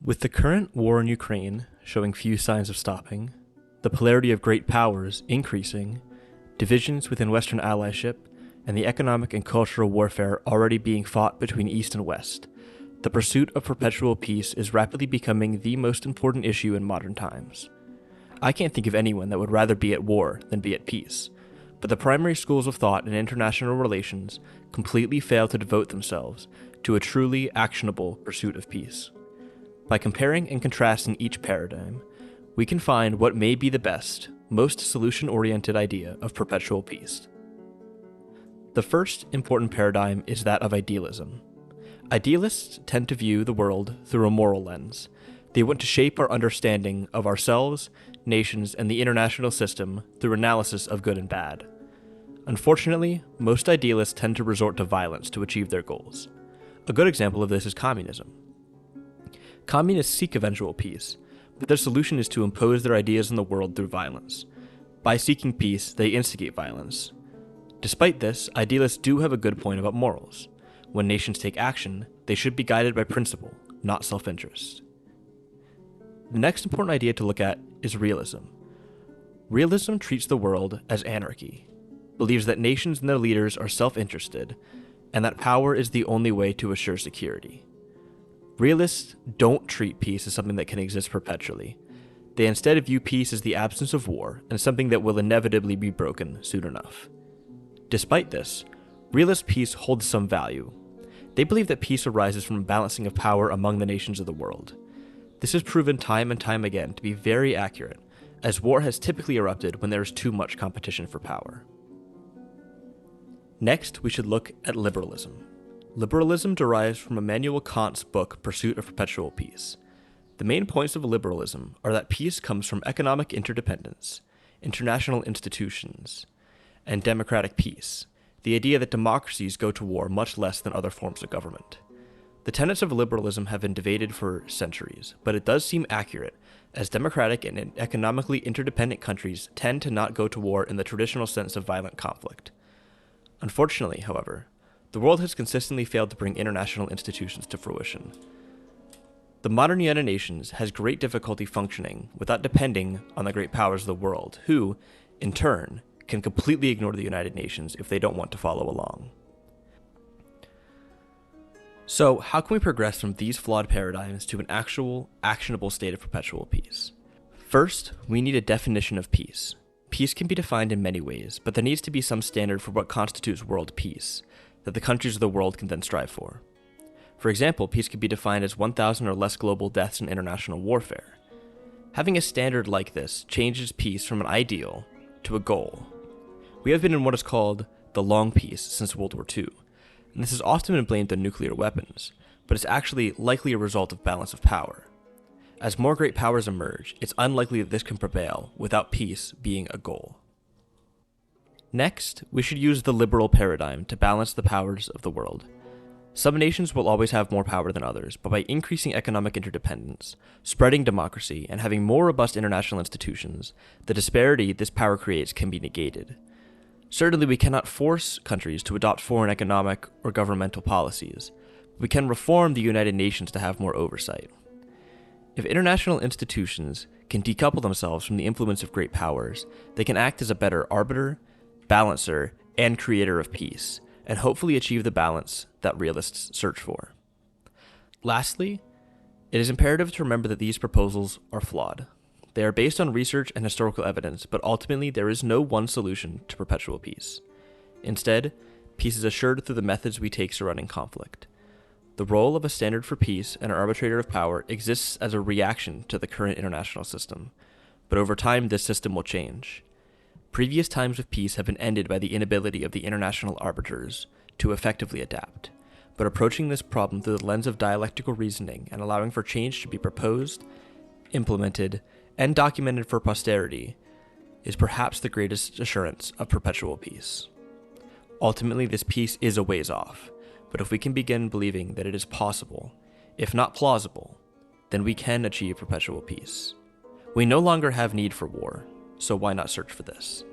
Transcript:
With the current war in Ukraine showing few signs of stopping, the polarity of great powers increasing, divisions within Western allyship, and the economic and cultural warfare already being fought between East and West, the pursuit of perpetual peace is rapidly becoming the most important issue in modern times. I can't think of anyone that would rather be at war than be at peace, but the primary schools of thought in international relations completely fail to devote themselves to a truly actionable pursuit of peace. By comparing and contrasting each paradigm, we can find what may be the best, most solution-oriented idea of perpetual peace. The first important paradigm is that of idealism. Idealists tend to view the world through a moral lens. They want to shape our understanding of ourselves, nations, and the international system through analysis of good and bad. Unfortunately, most idealists tend to resort to violence to achieve their goals. A good example of this is communism. Communists seek eventual peace, but their solution is to impose their ideas on the world through violence. By seeking peace, they instigate violence. Despite this, idealists do have a good point about morals. When nations take action, they should be guided by principle, not self-interest. The next important idea to look at is realism. Realism treats the world as anarchy, believes that nations and their leaders are self-interested, and that power is the only way to assure security. Realists don't treat peace as something that can exist perpetually. They instead view peace as the absence of war and something that will inevitably be broken soon enough. Despite this, realist peace holds some value. They believe that peace arises from a balancing of power among the nations of the world. This is proven time and time again to be very accurate, as war has typically erupted when there is too much competition for power. Next, we should look at liberalism. Liberalism derives from Immanuel Kant's book, Pursuit of Perpetual Peace. The main points of liberalism are that peace comes from economic interdependence, international institutions, and democratic peace, the idea that democracies go to war much less than other forms of government. The tenets of liberalism have been debated for centuries, but it does seem accurate, as democratic and economically interdependent countries tend to not go to war in the traditional sense of violent conflict. Unfortunately, however, the world has consistently failed to bring international institutions to fruition. The modern United Nations has great difficulty functioning without depending on the great powers of the world, who, in turn, can completely ignore the United Nations if they don't want to follow along. So, how can we progress from these flawed paradigms to an actual, actionable state of perpetual peace? First, we need a definition of peace. Peace can be defined in many ways, but there needs to be some standard for what constitutes world peace that the countries of the world can then strive for. For example, peace could be defined as 1,000 or less global deaths in international warfare. Having a standard like this changes peace from an ideal to a goal. We have been in what is called the long peace since World War II, and this has often been blamed on nuclear weapons, but it's actually likely a result of balance of power. As more great powers emerge, it's unlikely that this can prevail without peace being a goal. Next, we should use the liberal paradigm to balance the powers of the world. Some nations will always have more power than others, but by increasing economic interdependence, spreading democracy, and having more robust international institutions, the disparity this power creates can be negated. Certainly, we cannot force countries to adopt foreign economic or governmental policies, but we can reform the United Nations to have more oversight. If international institutions can decouple themselves from the influence of great powers, they can act as a better arbiter, balancer, and creator of peace, and hopefully achieve the balance that realists search for. Lastly, it is imperative to remember that these proposals are flawed. They are based on research and historical evidence, but ultimately there is no one solution to perpetual peace. Instead, peace is assured through the methods we take surrounding conflict. The role of a standard for peace and an arbitrator of power exists as a reaction to the current international system, but over time this system will change. Previous times of peace have been ended by the inability of the international arbiters to effectively adapt, but approaching this problem through the lens of dialectical reasoning and allowing for change to be proposed, implemented, and documented for posterity is perhaps the greatest assurance of perpetual peace. Ultimately, this peace is a ways off, but if we can begin believing that it is possible, if not plausible, then we can achieve perpetual peace. We no longer have need for war, so why not search for this?